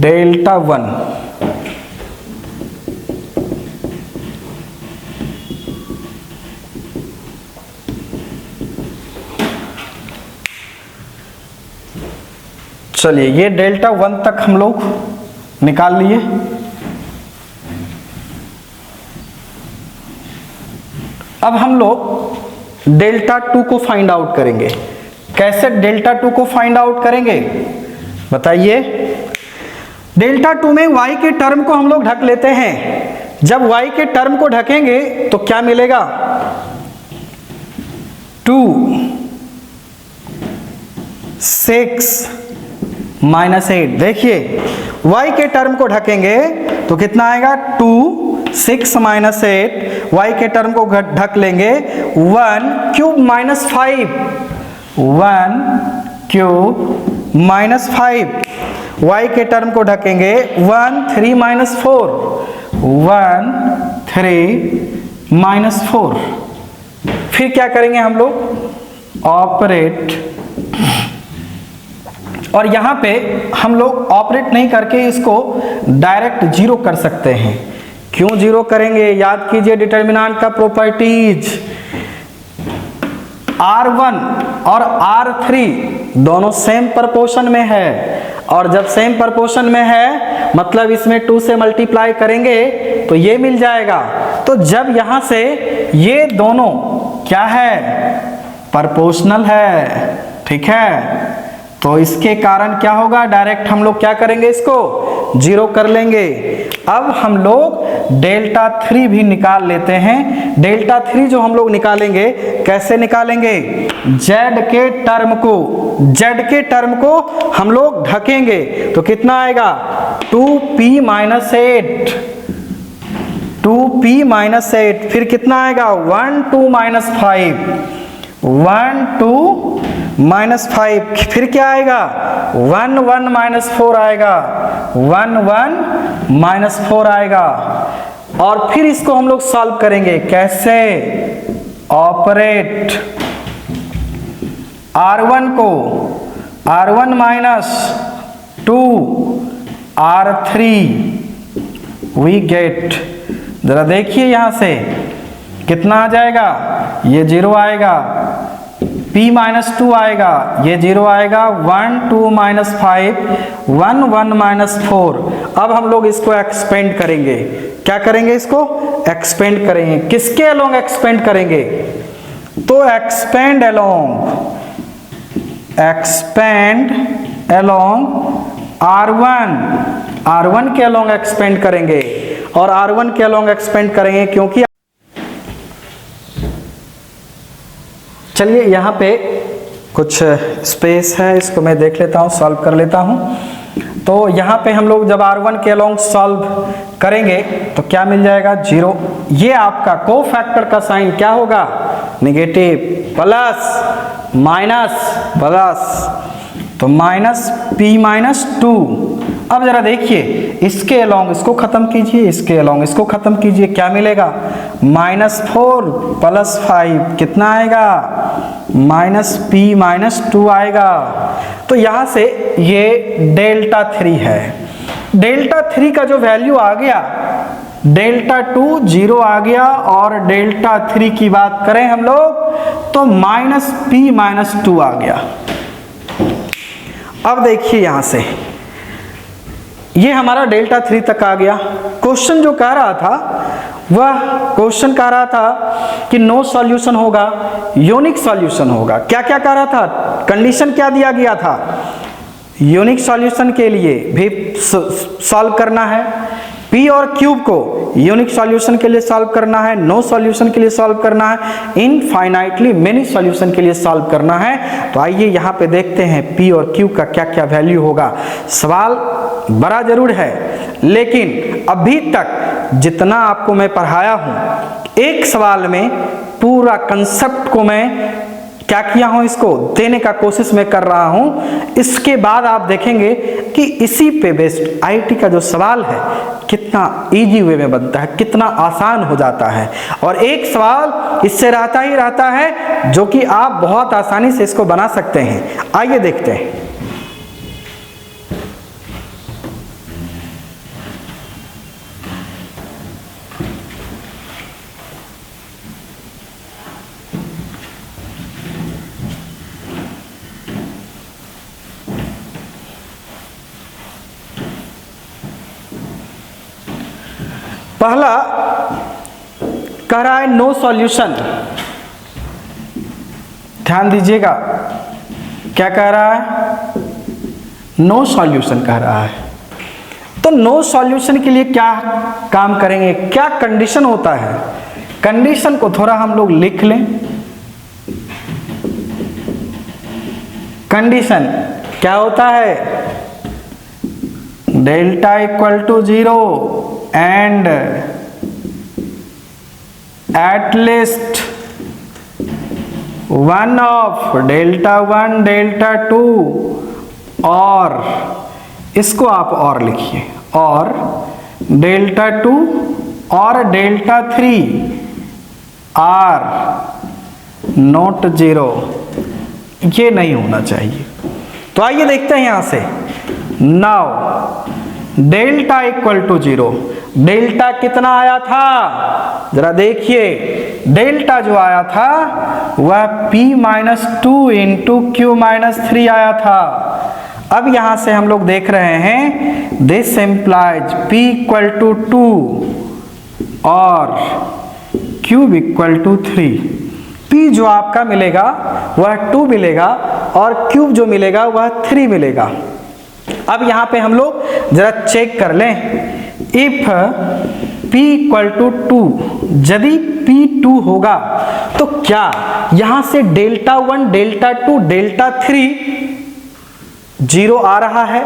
डेल्टा 1 चलिए, ये डेल्टा 1 तक हम लोग निकाल लिए। अब हम लोग डेल्टा 2 को फाइंड आउट करेंगे। कैसे डेल्टा 2 को फाइंड आउट करेंगे बताइए। डेल्टा 2 में y के टर्म को हम लोग ढक लेते हैं। जब y के टर्म को ढकेंगे तो क्या मिलेगा, 2 6 माइनस 8। देखिए y के टर्म को ढकेंगे तो कितना आएगा, 2 6 माइनस 8, y के टर्म को ढक लेंगे 1 cube minus 5, 1 cube minus 5, y के टर्म को ढकेंगे 1 3 माइनस 4, 1 3 माइनस 4। फिर क्या करेंगे हम लोग, ऑपरेट, और यहां पे हम लोग ऑपरेट नहीं करके इसको डायरेक्ट जीरो कर सकते हैं। क्यों जीरो करेंगे, याद कीजिए डिटर्मिनेंट का प्रॉपर्टीज। R1 और R3 दोनों सेम प्रोपोर्शन में है, और जब सेम प्रोपोर्शन में है मतलब इसमें 2 से मल्टीप्लाई करेंगे तो ये मिल जाएगा। तो जब यहां से ये दोनों क्या है, प्रोपोर्शनल है, ठीक है, तो इसके कारण क्या होगा, डायरेक्ट हम लोग क्या करेंगे, इसको जीरो कर लेंगे। अब हम लोग डेल्टा 3 भी निकाल लेते हैं। डेल्टा 3 जो हम लोग निकालेंगे, कैसे निकालेंगे, z के टर्म को हम लोग ढकेंगे तो कितना आएगा, 2p माइनस 8, 2p माइनस 8, फिर कितना आएगा, 1 2 माइनस 5, 1 2 माइनस 5, फिर क्या आएगा, 1 1 माइनस 4 आएगा, 1 1 माइनस 4 आएगा। और फिर इसको हम लोग सॉल्व करेंगे, कैसे, ऑपरेट, R1 को R1 minus 2 R3 we get, जरा देखिए यहां से कितना आ जाएगा, ये 0 आएगा, P माइनस 2 आएगा, ये 0 आएगा, 1 2 माइनस 5, 1 1 माइनस 4। अब हम लोग इसको एक्सपेंड करेंगे। क्या करेंगे, इसको एक्सपेंड करेंगे। किसके अलोंग एक्सपेंड करेंगे, तो एक्सपेंड अलोंग R1 के अलोंग एक्सपेंड करेंगे, और R1 के अलोंग एक्सपेंड करेंगे क्योंकि, चलिए यहाँ पे कुछ स्पेस है, इसको मैं देख लेता हूँ, सॉल्व कर लेता हूँ। तो यहाँ पे हम लोग जब R1 के अलोंग सॉल्व करेंगे तो क्या मिल जाएगा, 0। ये आपका कोफैक्टर का साइन क्या होगा, नेगेटिव, प्लस माइनस प्लस, तो माइनस p माइनस 2। अब जरा देखिए, इसके अलोंग इसको खत्म कीजिए, इसके अलोंग इसको खत्म कीजिए, क्या मिलेगा, -4 प्लस 5 कितना आएगा, माइनस p माइनस 2 आएगा। तो यहाँ से ये डेल्टा 3 है। डेल्टा 3 का जो वैल्यू आ गया, डेल्टा 2 0 आ गया, और डेल्टा 3 की बात करें हम लोग तो माइनस p माइनस 2 आ गया। अब देखिए यहाँ से ये हमारा डेल्टा 3 तक आ गया। क्वेश्चन जो कह रहा था, वह क्वेश्चन कह रहा था कि नो सॉल्यूशन होगा, यूनिक सॉल्यूशन होगा। क्या क्या कह रहा था, कंडीशन क्या दिया गया था, यूनिक सॉल्यूशन के लिए भी सॉल्व करना है, p और क्यूब को यूनिक सॉल्यूशन के लिए सॉल्व करना है, नो सॉल्यूशन के लिए सॉल्व करना है, इनफाइनाइटली मेनी सॉल्यूशन के लिए सॉल्व करना है। तो आइए यहाँ पे देखते हैं p और q का क्या क्या वैल्यू होगा। सवाल बड़ा जरूर है, लेकिन अभी तक जितना आपको मैं पढ़ाया हूँ, एक सवाल में पूरा कंसेप्ट को मैं क्या किया हूं, इसको देने का कोशिश मैं कर रहा हूं। इसके बाद आप देखेंगे कि इसी पे बेस्ड आईटी का जो सवाल है कितना इजी वे में बनता है, कितना आसान हो जाता है, और एक सवाल इससे रहता ही रहता है जो कि आप बहुत आसानी से इसको बना सकते हैं। आइए देखते हैं। पहला कह रहा है नो सॉल्यूशन, ध्यान दीजिएगा, क्या कह रहा है, नो सॉल्यूशन कह रहा है। तो नो सॉल्यूशन के लिए क्या काम करेंगे, क्या कंडीशन होता है, कंडीशन को थोड़ा हम लोग लिख लें। कंडीशन क्या होता है, delta equal to 0 and at least one of delta 1 delta 2, और इसको आप और लिखिए, और डेल्टा 2 और डेल्टा 3 आर नॉट 0, ये नहीं होना चाहिए। तो आइए देखते हैं यहां से। Now delta equal to 0, delta कितना आया था, जरा देखिए, डेल्टा जो आया था वह p minus 2 into Q minus 3 आया था। अब यहां से हम लोग देख रहे हैं this implies p equal to 2 और क्यूब इक्वल टू 3। p जो आपका मिलेगा वह 2 मिलेगा, और क्यूब जो मिलेगा वह 3 मिलेगा। अब यहाँ पे हम लोग जरा चेक कर लें, इफ p इक्वल टू 2, यदि p 2 होगा तो क्या यहाँ से डेल्टा 1 डेल्टा 2 डेल्टा 3 0 आ रहा है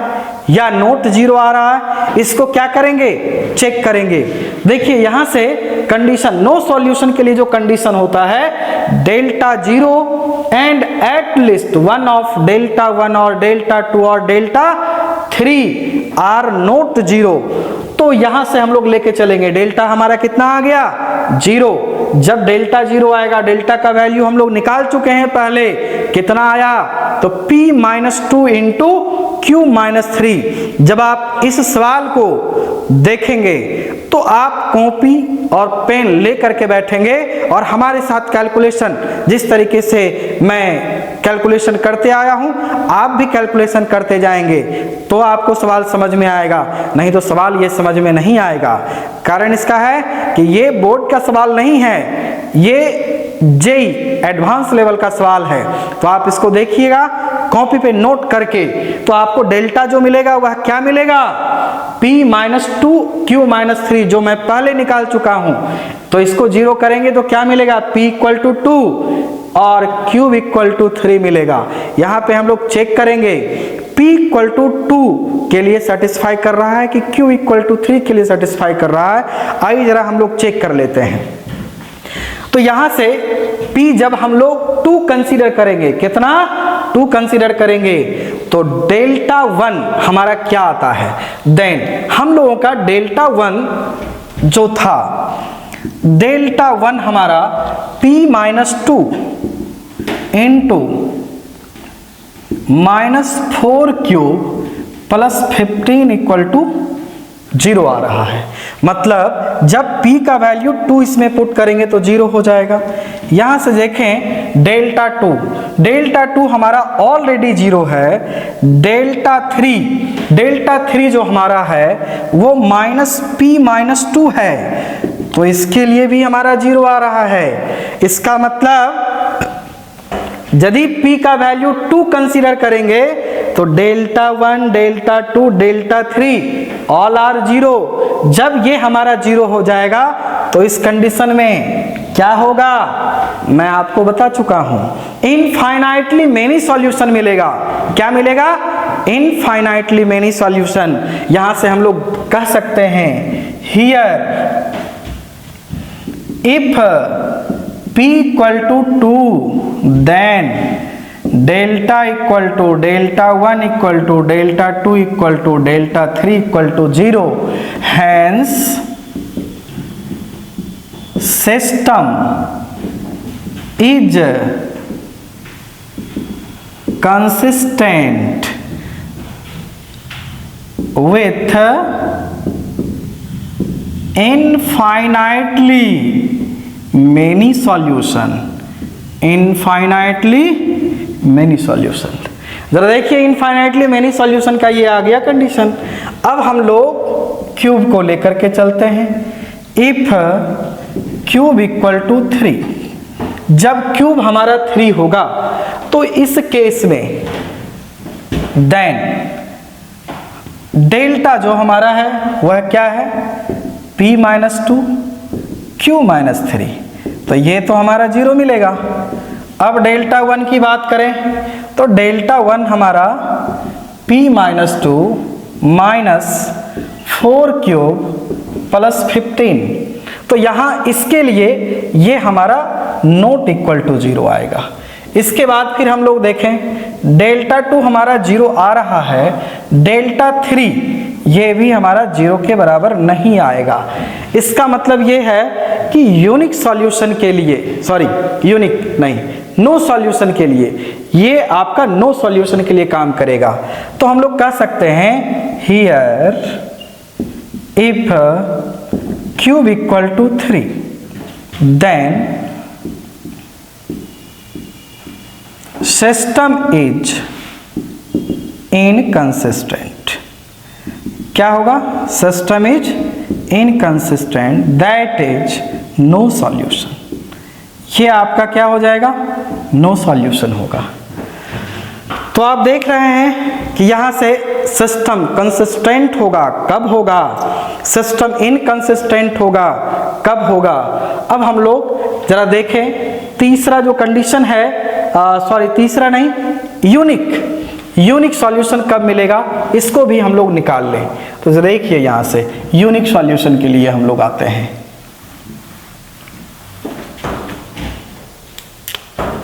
या नोट 0 आ रहा है, इसको क्या करेंगे, चेक करेंगे। देखिए यहाँ से कंडीशन नो सॉल्यूशन के लिए जो कंडीशन होता है, delta 0 and at least one of delta 1 और डेल्टा 2 और डेल्टा 3 आर नोट 0। तो यहां से हम लोग लेके चलेंगे, डेल्टा हमारा कितना आ गया, 0। जब डेल्टा 0 आएगा, डेल्टा का वैल्यू हम लोग निकाल चुके हैं पहले, कितना आया, तो p minus 2 into Q minus 3। जब आप इस सवाल को देखेंगे तो आप कॉपी और पेन ले करके बैठेंगे और हमारे साथ कैलकुलेशन, जिस तरीके से मैं कैलकुलेशन करते आया हूं, आप भी कैलकुलेशन करते जाएंगे तो आपको सवाल समझ में आएगा, नहीं तो सवाल ये समझ में नहीं आएगा। कारण इसका है कि ये बोर्ड का सवाल नहीं है, ये जेई एडवांस लेवल का सवाल है। तो आप इसको देखिएगा कॉपी पे नोट करके, तो आपको डेल्टा जो मिलेगा वह क्या मिलेगा, p माइनस 2 क्यू माइनस 3, जो मैं पहले निकाल चुका हूं। तो इसको 0 करेंगे तो क्या मिलेगा, p इक्वल टू 2 और क्यूब इक्वल टू 3 मिलेगा। यहाँ पे हम लोग चेक करेंगे p इक्वल टू 2 के लिए सेटिस्फाई कर रहा है कि q इक्वल टू 3 के लिए सेटिस्फाई कर रहा है। आइए जरा हम लोग चेक कर लेते हैं। तो यहाँ से p जब हम लोग 2 कंसीडर करेंगे, कितना 2 कंसीडर करेंगे, तो डेल्टा 1 हमारा क्या आता है, देन हम लोगों का डेल्टा 1 जो था, डेल्टा 1 हमारा p minus 2 into -4 q plus 15 equal to 0 आ रहा है। मतलब जब p का वैल्यू 2 इसमें पुट करेंगे तो 0 हो जाएगा। यहां से देखें डेल्टा 2 हमारा ऑलरेडी 0 है। डेल्टा 3 जो हमारा है वो -p-2 है, तो इसके लिए भी हमारा 0 आ रहा है। इसका मतलब यदि p का वैल्यू 2 कंसीडर करेंगे तो delta 1, delta 2, delta 3 all are 0। जब ये हमारा 0 हो जाएगा तो इस कंडीशन में क्या होगा, मैं आपको बता चुका हूं, इनफाइनाइटली मेनी सॉल्यूशन मिलेगा। क्या मिलेगा, इनफाइनाइटली मेनी सॉल्यूशन। यहां से हम लोग कह सकते हैं here if p equal to 2 then delta equal to delta 1 equal to delta 2 equal to delta 3 equal to 0। Hence system is consistent with infinitely many solution, infinitely many solution। जरा देखिए infinitely many solution का ये आ गया condition. अब हम लोग cube को लेकर के चलते हैं। इफ क्यूब इक्वल टू 3, जब क्यूब हमारा 3 होगा तो इस केस में देन डेल्टा जो हमारा है वह क्या है, p-2 q-3, तो ये तो हमारा 0 मिलेगा। अब डेल्टा 1 की बात करें तो डेल्टा 1 हमारा p-2 -4 क्यूब प्लस 15, तो यहाँ इसके लिए ये हमारा नॉट इक्वल टू 0 आएगा। इसके बाद फिर हम लोग देखें डेल्टा 2 हमारा 0 आ रहा है, डेल्टा 3 ये भी हमारा 0 के बराबर नहीं आएगा। इसका मतलब ये है कि यूनिक सॉल्यूशन के लिए, सॉरी यूनिक नहीं, नो सॉल्यूशन के लिए, ये आपका नो सॉल्यूशन के लिए काम करेगा। तो हम लोग कह सकते हैं here if q equal to 3 then system is inconsistent. क्या होगा, system is inconsistent that is no solution. ये आपका क्या हो जाएगा, नो सॉल्यूशन होगा। तो आप देख रहे हैं कि यहां से सिस्टम कंसिस्टेंट होगा कब होगा, सिस्टम इनकंसिस्टेंट होगा कब होगा। अब हम लोग जरा देखें तीसरा जो कंडीशन है, सॉरी तीसरा नहीं, यूनिक सॉल्यूशन कब मिलेगा, इसको भी हम लोग निकाल लें। तो जरा देखिए यहां से यूनिक सॉल्यूशन के लिए हम लोग आते हैं।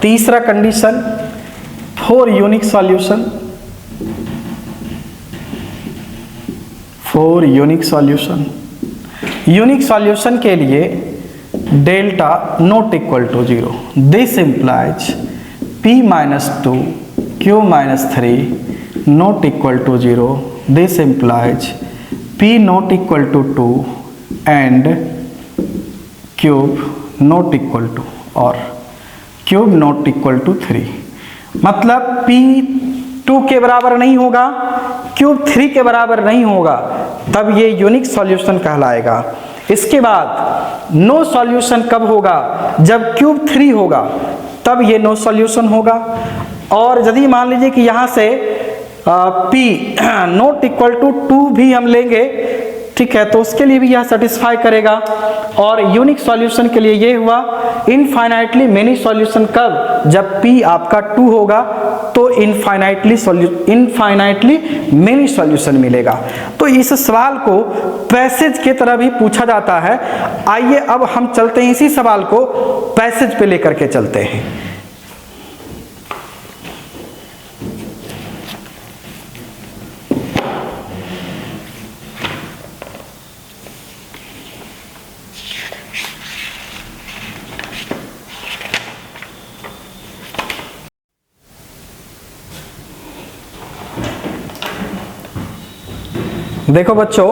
तीसरा condition for unique solution, for unique solution के लिए delta not equal to 0, this implies p-2 q-3 not equal to 0, this implies p not equal to 2 and q not equal to, और क्यूब नॉट इक्वल टू 3। मतलब p 2 के बराबर नहीं होगा, cube 3 के बराबर नहीं होगा, तब ये यूनिक सॉल्यूशन कहलाएगा। इसके बाद नो सॉल्यूशन कब होगा, जब क्यूब 3 होगा तब ये नो सॉल्यूशन होगा। और यदि मान लीजिए कि यहाँ से p नॉट इक्वल टू 2 भी हम लेंगे, ठीक है, तो उसके लिए भी यह सेटिस्फाई करेगा। और यूनिक सॉल्यूशन के लिए ये हुआ इनफाइनाइटली मेनी सॉल्यूशन कब? जब p आपका 2 होगा तो इनफाइनाइटली मेनी सॉल्यूशन मिलेगा। तो इस सवाल को पैसेज के तरह भी पूछा जाता है। आइए अब हम चलते हैं, इसी सवाल को पैसेज पे लेकर के चलते हैं। देखो बच्चों,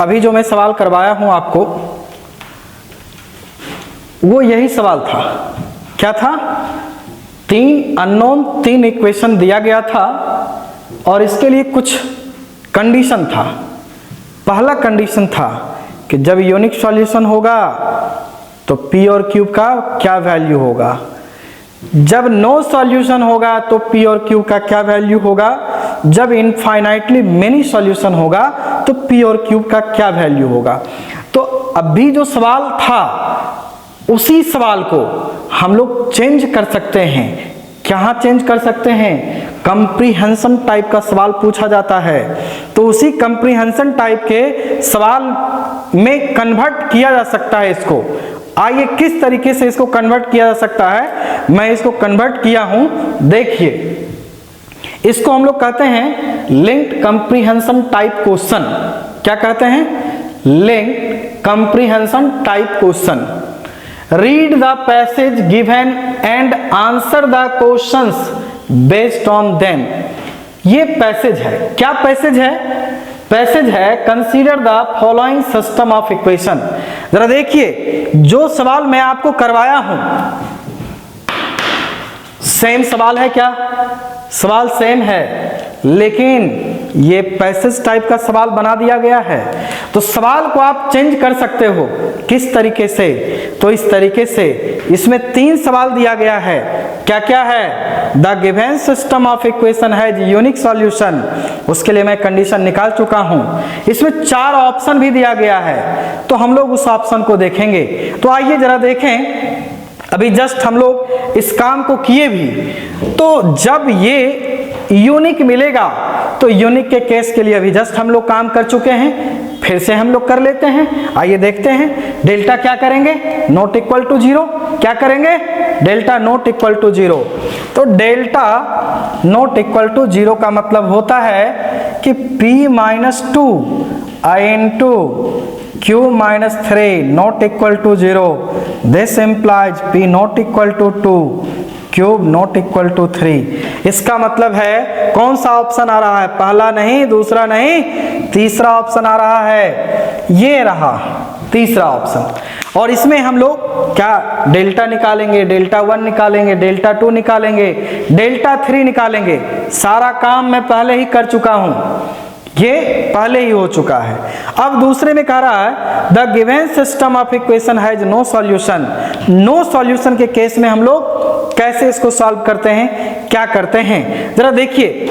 अभी जो मैं सवाल करवाया हूं आपको वो यही सवाल था। क्या था? 3 अननोन 3 इक्वेशन दिया गया था और इसके लिए कुछ कंडीशन था। पहला कंडीशन था कि जब यूनिक सॉल्यूशन होगा तो p और q का क्या वैल्यू होगा, जब नो सॉल्यूशन होगा तो p और q का क्या वैल्यू होगा, जब इनफाइनाइटली मेनी सॉल्यूशन होगा तो p और q का क्या वैल्यू होगा। तो अभी जो सवाल था उसी सवाल को हम लोग चेंज कर सकते हैं। कहाँ चेंज कर सकते हैं? कंप्रीहेंशन टाइप का सवाल पूछा जाता है तो उसी कंप्रीहेंशन टाइप के सवाल में कन्वर्ट किया जा सकता है इसको। आइए किस तरीके से इसको कन्वर्ट किया जा सकता है, मैं इसको कन्वर्ट किया हूं, देखिए। इसको हम लोग कहते हैं लिंक्ड कंप्रीहेंशन टाइप क्वेश्चन। क्या कहते हैं? Linked comprehension type question. Read the passage given and answer the questions based on them. ये पैसेज है। क्या पैसेज है? पैसेज है consider the following system of equation. जरा देखिए, जो सवाल मैं आपको करवाया हूं सेम सवाल है क्या? सवाल सेम है, लेकिन ये पैसेज टाइप का सवाल बना दिया गया है। तो सवाल को आप चेंज कर सकते हो। किस तरीके से? तो इस तरीके से, इसमें 3 सवाल दिया गया है। क्या क्या है? The given system of equation has unique solution, उसके लिए मैं कंडीशन निकाल चुका हूं। इसमें 4 ऑप्शन भी दिया गया है, तो हम लोग उस ऑप्शन को देखेंगे। तो आइए जरा देखें, अभी जस्ट हम लोग इस काम को किए भी। तो जब ये यूनिक मिलेगा तो यूनिक के केस के लिए अभी जस्ट हम लोग काम कर चुके हैं, फिर से हम लोग कर लेते हैं। आइए देखते हैं। डेल्टा क्या करेंगे? Not equal to 0। क्या करेंगे? Delta not equal to 0। तो डेल्टा नॉट इक्वल टू 0 का मतलब होता है कि p-2 into q-3 not equal to 0। This implies p not equal to 2, q not equal to 3। इसका मतलब है कौन सा ऑप्शन आ रहा है? पहला नहीं, दूसरा नहीं, तीसरा ऑप्शन आ रहा है। ये रहा तीसरा ऑप्शन। और इसमें हम लोग क्या डेल्टा निकालेंगे, डेल्टा 1 निकालेंगे, डेल्टा 2 निकालेंगे, डेल्टा 3 निकालेंगे। सारा काम मैं पहले ही कर चुका हूं, ये पहले ही हो चुका है। अब दूसरे में कह रहा है the given system of equation has no solution. No solution के केस में हम लोग कैसे इसको सॉल्व करते हैं, क्या करते हैं, जरा देखिए।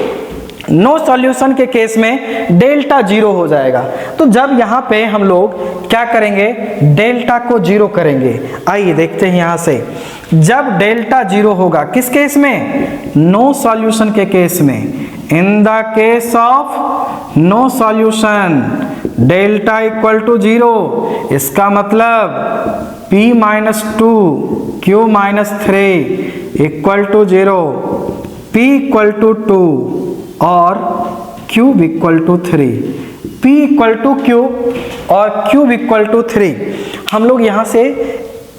नो सॉल्यूशन के केस में डेल्टा 0 हो जाएगा। तो जब यहाँ पे हम लोग क्या करेंगे? डेल्टा को 0 करेंगे। आइए देखते हैं यहाँ से। जब डेल्टा 0 होगा किस केस में? नो सॉल्यूशन के केस में। In the case of no solution delta equal to 0। इसका मतलब p-2 q-3 equal to 0, p equal to 2 और q equal to 3। p equal to q और q इक्वल टू 3 हम लोग यहाँ से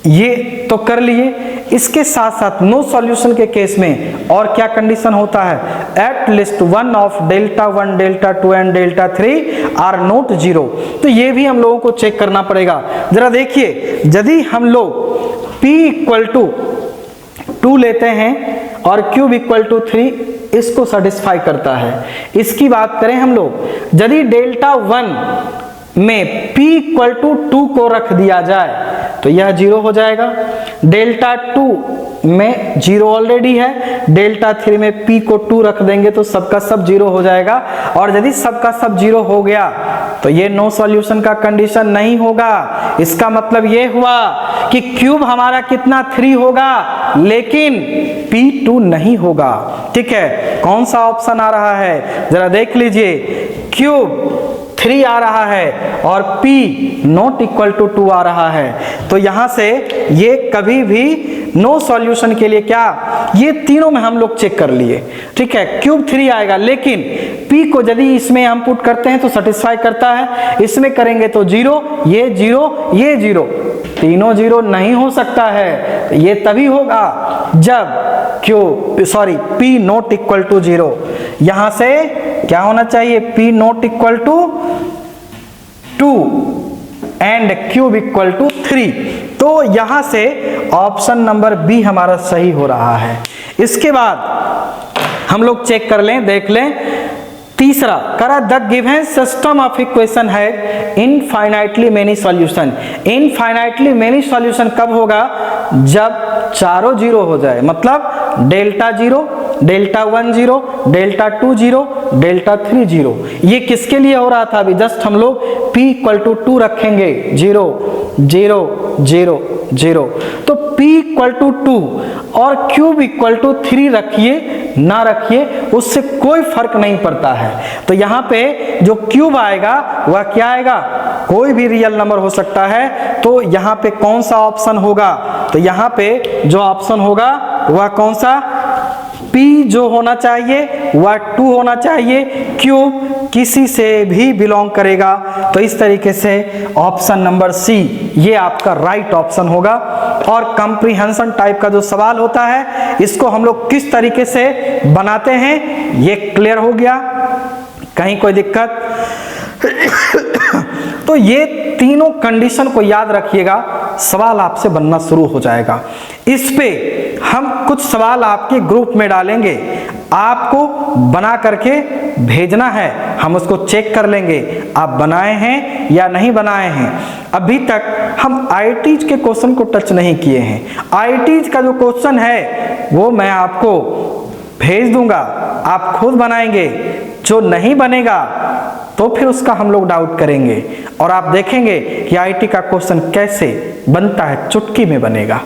ये तो कर लिए। इसके साथ साथ नो सॉल्यूशन के केस में और क्या कंडीशन होता है? At least 1 of delta 1, delta 2 and delta 3 are not 0। तो ये भी हम लोगों को चेक करना पड़ेगा। जरा देखिए, यदि हम लोग p इक्वल टू 2 लेते हैं और q इक्वल टू 3, इसको सेटिस्फाई करता है। इसकी बात करें हम लोग, यदि डेल्टा 1 में p इक्वल टू 2 को रख दिया जाए तो यह 0 हो जाएगा। डेल्टा 2 में 0 ऑलरेडी है, डेल्टा 3 में p को 2 रख देंगे तो सबका सब 0 हो जाएगा। और यदि सबका सब 0 हो गया तो ये नो सॉल्यूशन का कंडीशन नहीं होगा। इसका मतलब ये हुआ कि क्यूब हमारा कितना 3 होगा, लेकिन P2 नहीं होगा। ठीक है, कौन सा ऑप्शन आ रहा है जरा देख लीजिए, क्यूब 3 आ रहा है और P नॉट इक्वल टू 2 आ रहा है। तो यहां से ये कभी भी नो सॉल्यूशन के लिए क्या, ये तीनों में हम लोग चेक कर लिए। ठीक है, क्यूब 3 आएगा, लेकिन P को यदि इसमें हम पुट करते हैं तो सेटिस्फाई करता है, इसमें करेंगे तो 0, ये 0, ये 0, तीनों 0 नहीं हो सकता है। ये तभी होगा जब P नॉट इक्वल टू 0। यहां से क्या होना चाहिए, P not equal to 2 and q equal to 3। तो यहां से ऑप्शन नंबर बी हमारा सही हो रहा है। इसके बाद हम लोग चेक कर लें, देख लें तीसरा, करा the given system of equation है infinitely many solution. Infinitely many solution कब होगा, जब चारों 0 हो जाए, मतलब डेल्टा 0, डेल्टा 1 0, डेल्टा 2 0, डेल्टा 3 0। ये किसके लिए हो रहा था, अभी जस्ट हम लोग P इक्वल टू 2 रखेंगे, 0 0 0 0, तो P इक्वल टू 2 और क्यूब इक्वल टू 3 रखिए ना रखिए, उससे कोई फर्क नहीं पड़ता है। तो यहाँ पे जो क्यूब आएगा वह क्या आएगा, कोई भी रियल नंबर हो सकता है। तो यहाँ पे कौन सा ऑप्शन होगा, तो यहाँ पे जो ऑप्शन होगा वह कौन सा, P जो होना चाहिए वह 2 होना चाहिए, क्यूब किसी से भी बिलोंग करेगा। तो इस तरीके से ऑप्शन नंबर सी ये आपका राइट ऑप्शन होगा। और कंप्रीहेंशन टाइप का जो सवाल होता है, इसको हम लोग किस तरीके से बनाते हैं ये क्लियर हो गया, कहीं कोई दिक्कत? तो ये तीनों कंडीशन को याद रखिएगा, सवाल आपसे बनना शुरू हो जाएगा। इस पे हम कुछ सवाल आपके ग्रुप में डालेंगे, आपको बना करके भेजना है, हम उसको चेक कर लेंगे आप बनाए हैं या नहीं बनाए हैं। अभी तक हम आईआईटीज के क्वेश्चन को टच नहीं किए हैं। आईआईटीज का जो क्वेश्चन है वो मैं आपको भेज दूंगा, आप खुद बनाएंगे। जो नहीं बनेगा तो फिर उसका हम लोग डाउट करेंगे और आप देखेंगे कि आईआईटी का क्वेश्चन कैसे बनता है, चुटकी में बनेगा।